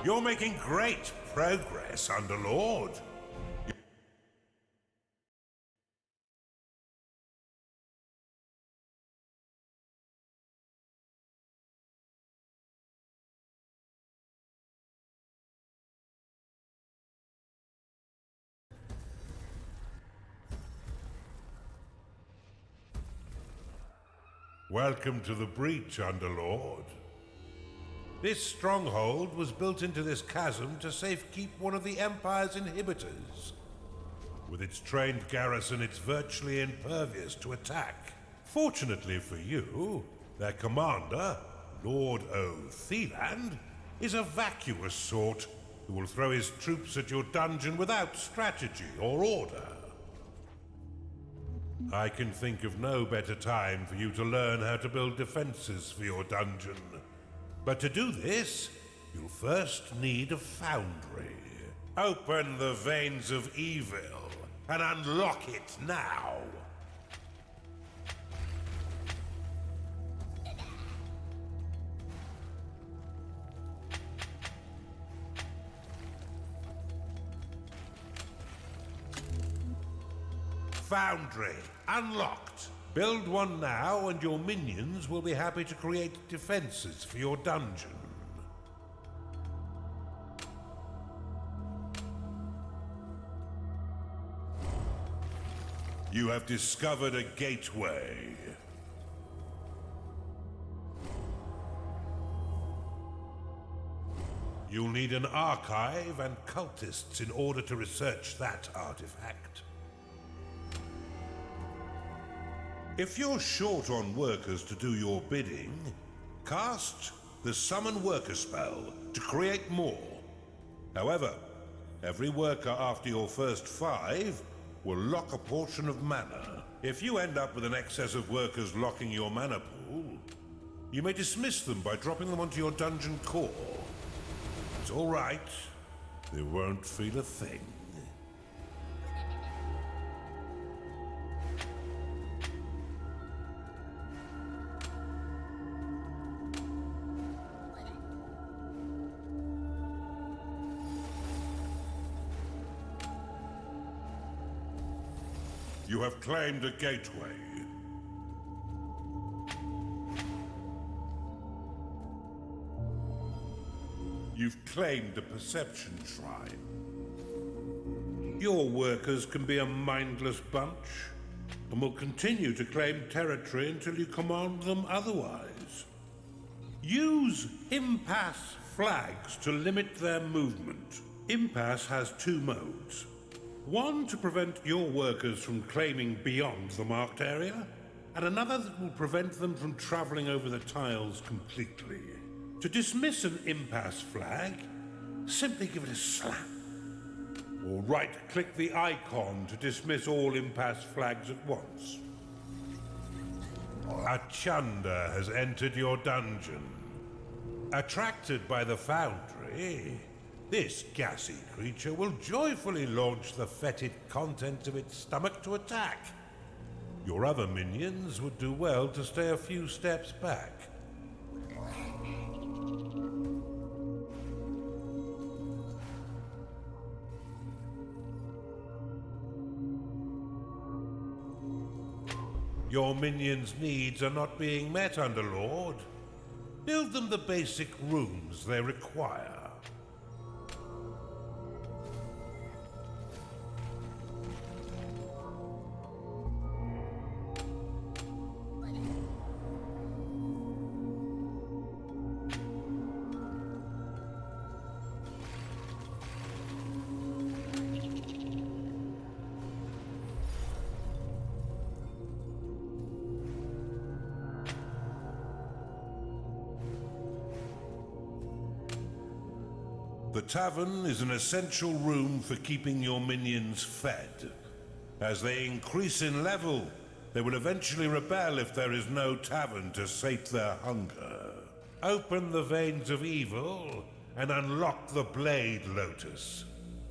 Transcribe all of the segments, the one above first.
You're making great progress, Underlord. Welcome to the breach, Underlord. This stronghold was built into this chasm to safekeep one of the Empire's inhibitors. With its trained garrison, it's virtually impervious to attack. Fortunately for you, their commander, Lord O'Theland, is a vacuous sort who will throw his troops at your dungeon without strategy or order. I can think of no better time for you to learn how to build defenses for your dungeon. But to do this, you'll first need a foundry. Open the veins of evil and unlock it now. Foundry, unlocked. Build one now and your minions will be happy to create defenses for your dungeon. You have discovered a gateway. You'll need an archive and cultists in order to research that artifact. If you're short on workers to do your bidding, cast the Summon Worker spell to create more. However, every worker after your first 5 will lock a portion of mana. If you end up with an excess of workers locking your mana pool, you may dismiss them by dropping them onto your dungeon core. It's all right. They won't feel a thing. You have claimed a gateway. You've claimed a perception shrine. Your workers can be a mindless bunch, and will continue to claim territory until you command them otherwise. Use impasse flags to limit their movement. Impasse has 2 modes. One to prevent your workers from claiming beyond the marked area, and another that will prevent them from traveling over the tiles completely. To dismiss an impasse flag, simply give it a slap. Or right-click the icon to dismiss all impasse flags at once. A Chunder has entered your dungeon. Attracted by the foundry, this gassy creature will joyfully launch the fetid contents of its stomach to attack. Your other minions would do well to stay a few steps back. Your minions' needs are not being met, Underlord. Build them the basic rooms they require. The tavern is an essential room for keeping your minions fed. As they increase in level, they will eventually rebel if there is no tavern to sate their hunger. Open the veins of evil and unlock the Blade Lotus.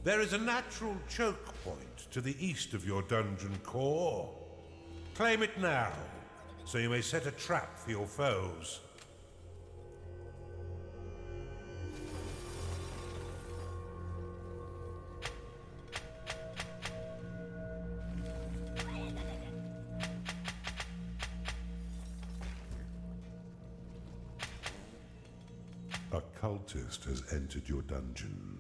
There is a natural choke point to the east of your dungeon core. Claim it now, so you may set a trap for your foes. A cultist has entered your dungeon.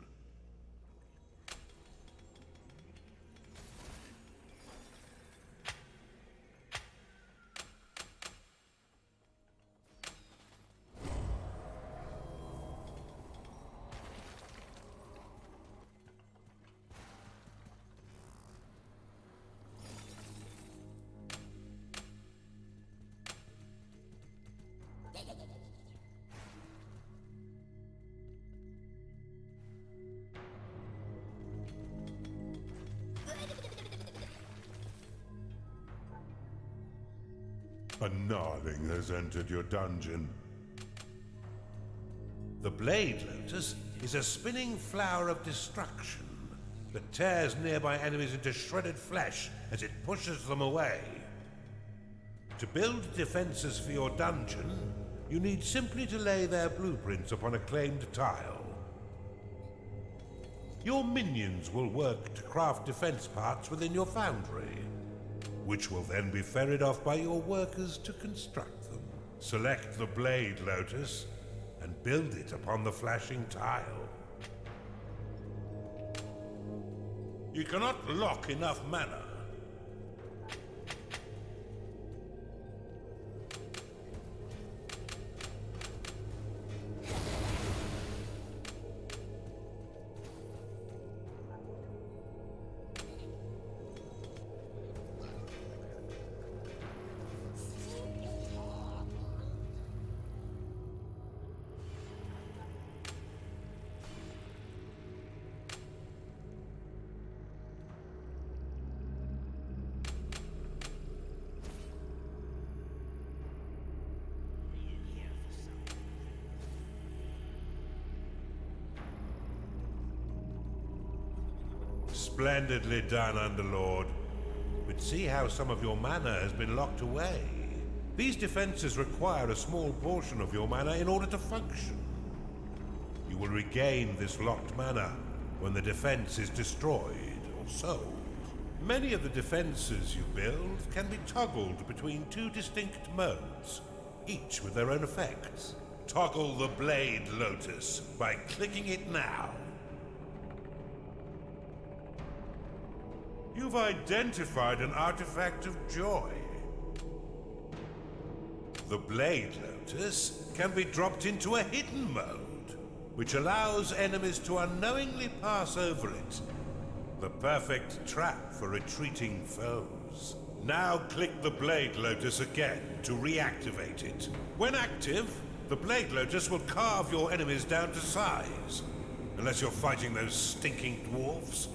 A gnarling has entered your dungeon. The Blade Lotus is a spinning flower of destruction that tears nearby enemies into shredded flesh as it pushes them away. To build defenses for your dungeon, you need simply to lay their blueprints upon a claimed tile. Your minions will work to craft defense parts within your foundry, which will then be ferried off by your workers to construct them. Select the Blade Lotus and build it upon the flashing tile. You cannot lock enough mana. Splendidly done, Underlord. But see how some of your mana has been locked away. These defenses require a small portion of your mana in order to function. You will regain this locked mana when the defense is destroyed or sold. Many of the defenses you build can be toggled between two distinct modes, each with their own effects. Toggle the Blade Lotus by clicking it now. You've identified an artifact of joy. The Blade Lotus can be dropped into a hidden mode, which allows enemies to unknowingly pass over it. The perfect trap for retreating foes. Now click the Blade Lotus again to reactivate it. When active, the Blade Lotus will carve your enemies down to size, unless you're fighting those stinking dwarfs,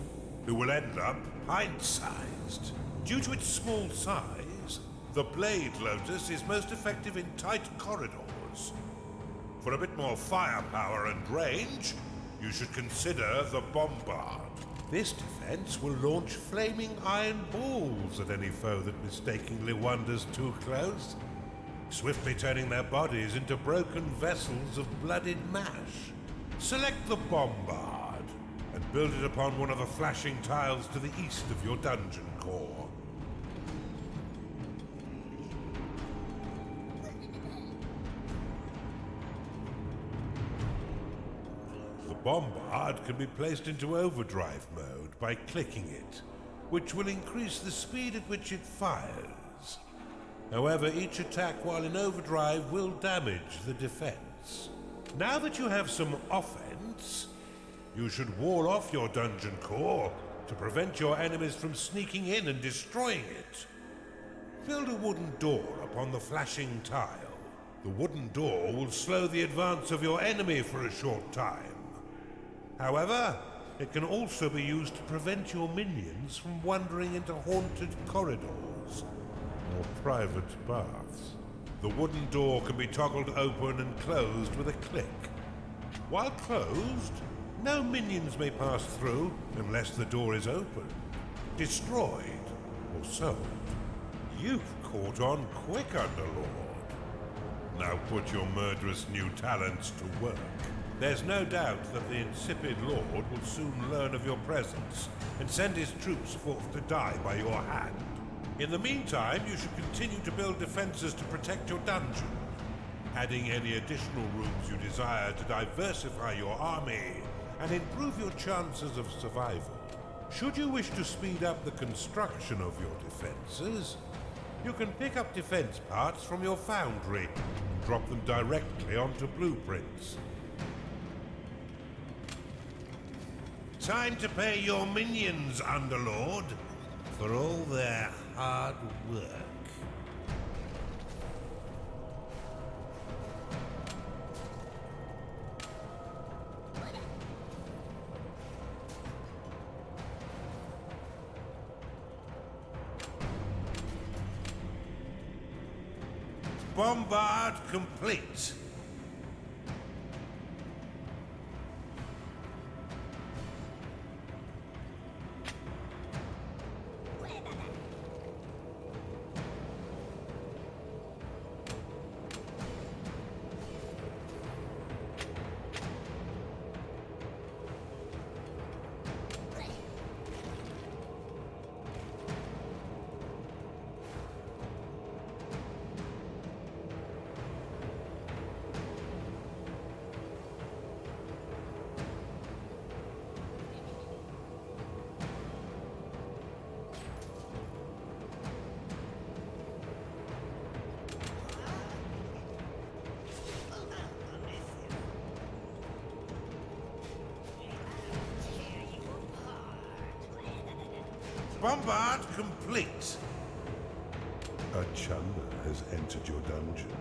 who will end up pint-sized. Due to its small size, the Blade Lotus is most effective in tight corridors. For a bit more firepower and range, you should consider the Bombard. This defense will launch flaming iron balls at any foe that mistakenly wanders too close, swiftly turning their bodies into broken vessels of blooded mash. Select the Bombard and build it upon one of the flashing tiles to the east of your dungeon core. The Bombard can be placed into overdrive mode by clicking it, which will increase the speed at which it fires. However, each attack while in overdrive will damage the defense. Now that you have some offense, you should wall off your dungeon core to prevent your enemies from sneaking in and destroying it. Build a wooden door upon the flashing tile. The wooden door will slow the advance of your enemy for a short time. However, it can also be used to prevent your minions from wandering into haunted corridors or private baths. The wooden door can be toggled open and closed with a click. While closed, no minions may pass through unless the door is opened, destroyed, or sold. You've caught on quick, Underlord. Now put your murderous new talents to work. There's no doubt that the insipid Lord will soon learn of your presence and send his troops forth to die by your hand. In the meantime, you should continue to build defenses to protect your dungeon. adding any additional rooms you desire to diversify your army and improve your chances of survival. Should you wish to speed up the construction of your defenses, you can pick up defense parts from your foundry and drop them directly onto blueprints. Time to pay your minions, Underlord, for all their hard work. Bombard complete. Bombard complete. A Chunder has entered your dungeon.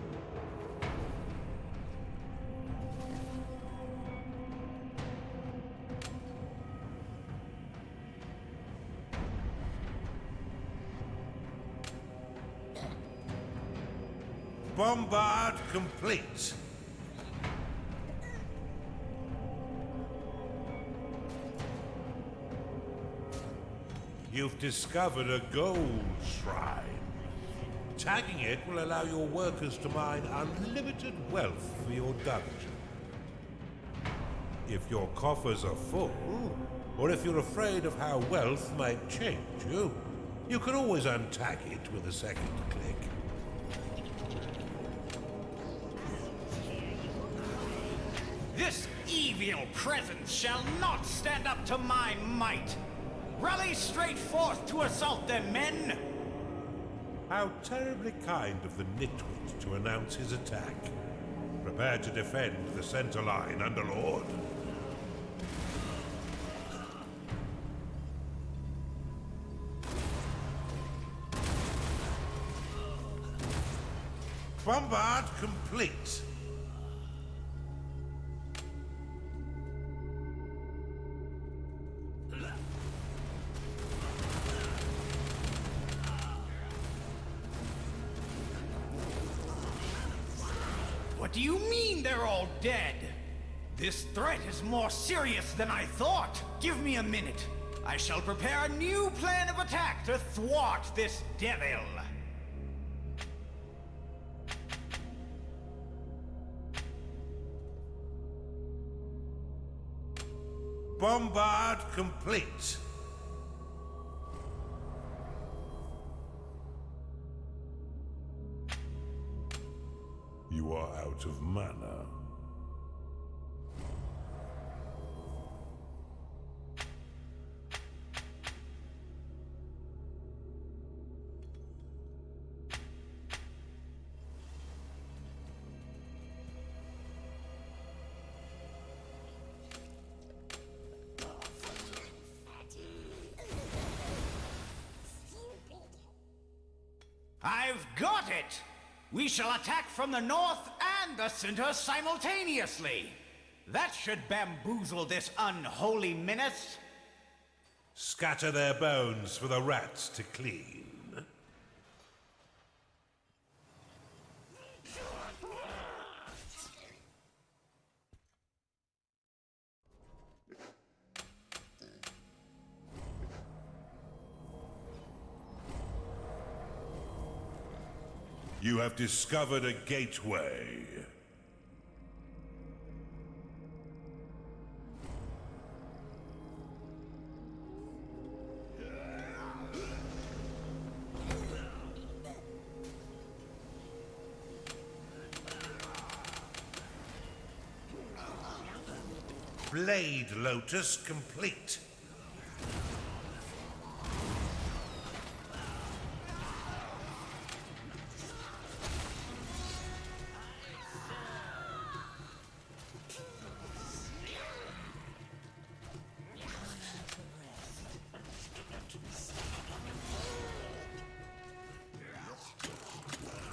Bombard complete. You've discovered a gold shrine. Tagging it will allow your workers to mine unlimited wealth for your dungeon. If your coffers are full, or if you're afraid of how wealth might change you, you can always untag it with a second click. This evil presence shall not stand up to my might. Rally straight forth to assault them, men! How terribly kind of the nitwit to announce his attack. Prepare to defend the center line, Underlord. Bombard complete. What do you mean they're all dead? This threat is more serious than I thought. Give me a minute. I shall prepare a new plan of attack to thwart this devil. Bombard complete. You are out of mana. I've got it! We shall attack from the north and the center simultaneously. That should bamboozle this unholy menace. Scatter their bones for the rats to clean. You have discovered a gateway. Blade Lotus complete.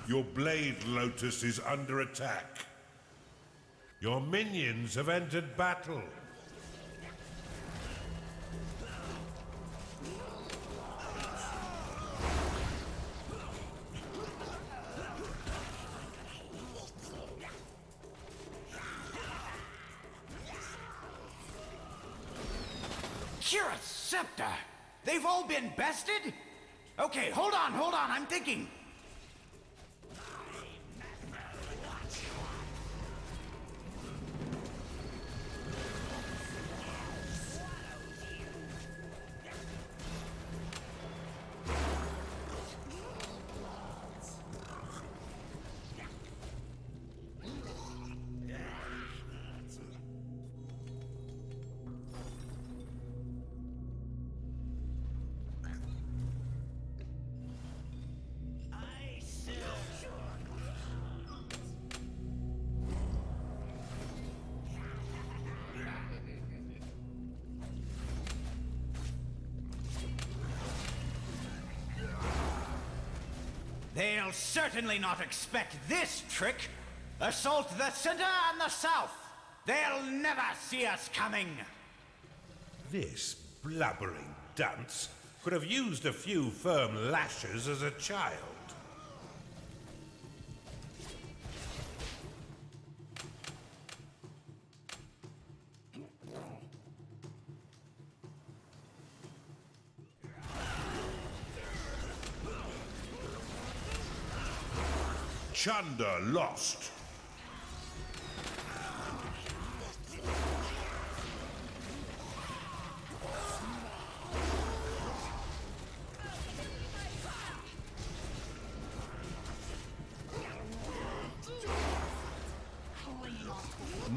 Your Blade Lotus is under attack. Your minions have entered battle. Kira's scepter! They've all been bested? Okay, hold on, I'm thinking. They'll certainly not expect this trick. Assault the center and the south. They'll never see us coming. This blubbering dunce could have used a few firm lashes as a child. Chunder lost.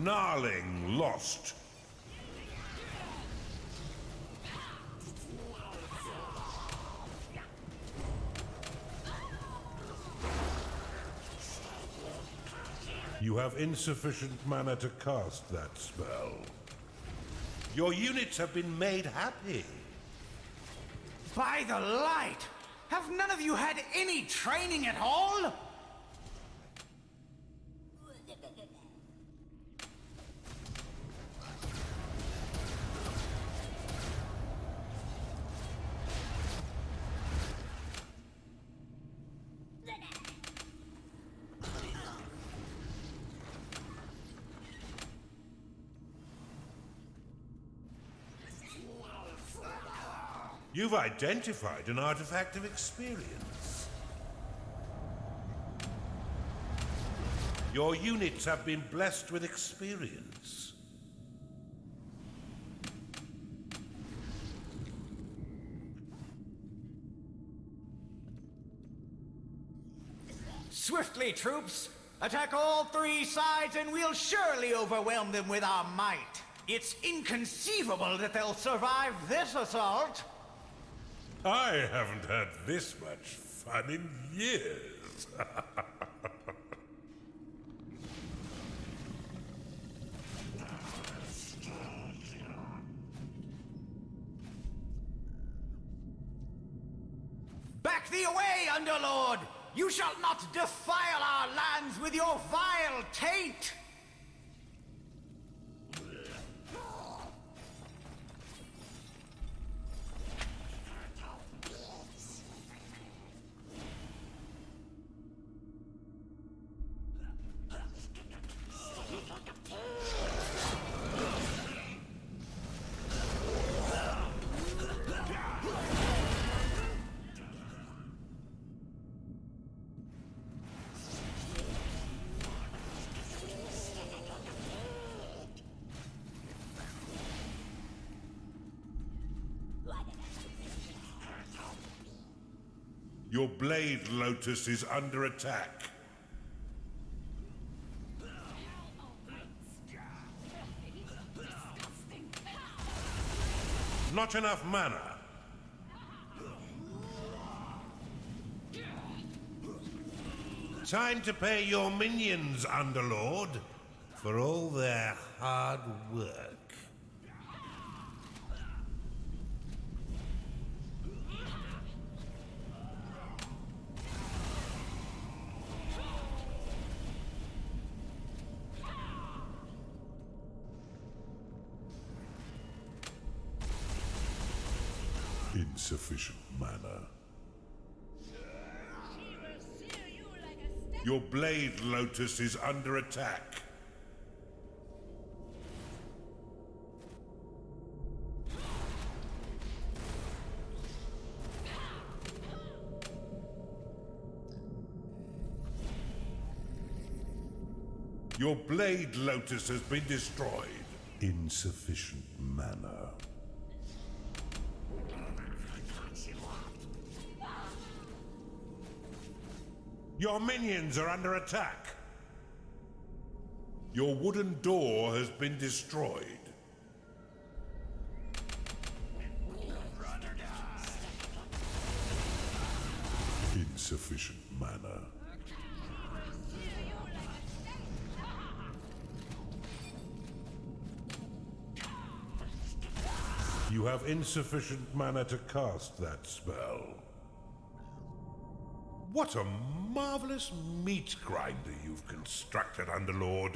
Gnarling lost. You have insufficient mana to cast that spell. Your units have been made happy. By the light! Have none of you had any training at all? You've identified an artifact of experience. Your units have been blessed with experience. Swiftly, troops! Attack all three sides and we'll surely overwhelm them with our might. It's inconceivable that they'll survive this assault. I haven't had this much fun in years. Back thee away, Underlord! You shall not defile our lands with your vile taint! Your Blade Lotus is under attack. Not enough mana. Time to pay your minions, Underlord, for all their hard work. Insufficient mana. Your blade, Lotus, is under attack. Your blade, Lotus, has been destroyed. Insufficient mana. Your minions are under attack. Your wooden door has been destroyed. Insufficient mana. You have insufficient mana to cast that spell. What a marvelous meat grinder you've constructed, Underlord.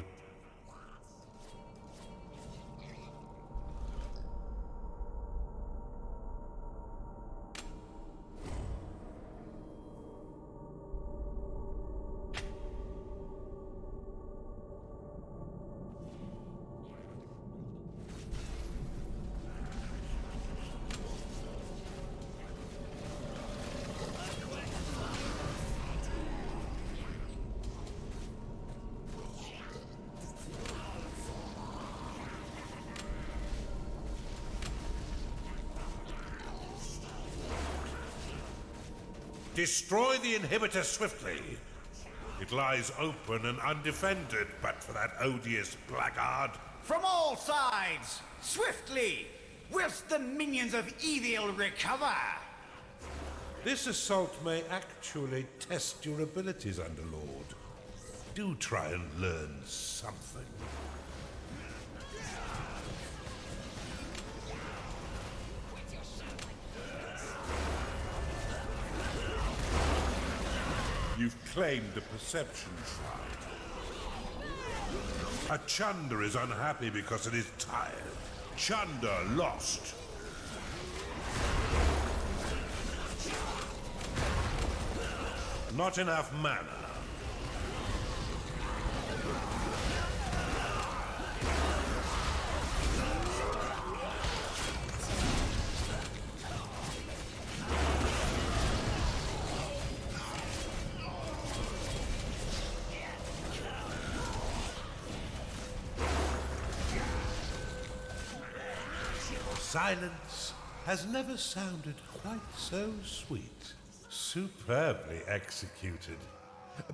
Destroy the inhibitor swiftly. It lies open and undefended, but for that odious blackguard. From all sides, swiftly, whilst the minions of evil recover. This assault may actually test your abilities, Underlord. Do try and learn something. You've claimed the perception shrine. A Chunder is unhappy because it is tired. Chunder lost. Not enough mana. Silence has never sounded quite so sweet. Superbly executed.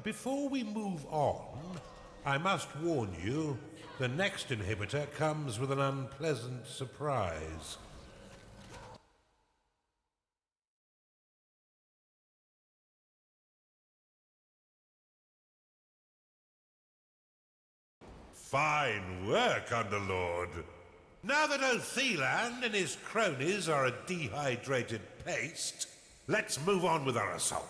Before we move on, I must warn you, the next inhibitor comes with an unpleasant surprise. Fine work, Underlord. Now that Otheland and his cronies are a dehydrated paste, let's move on with our assault.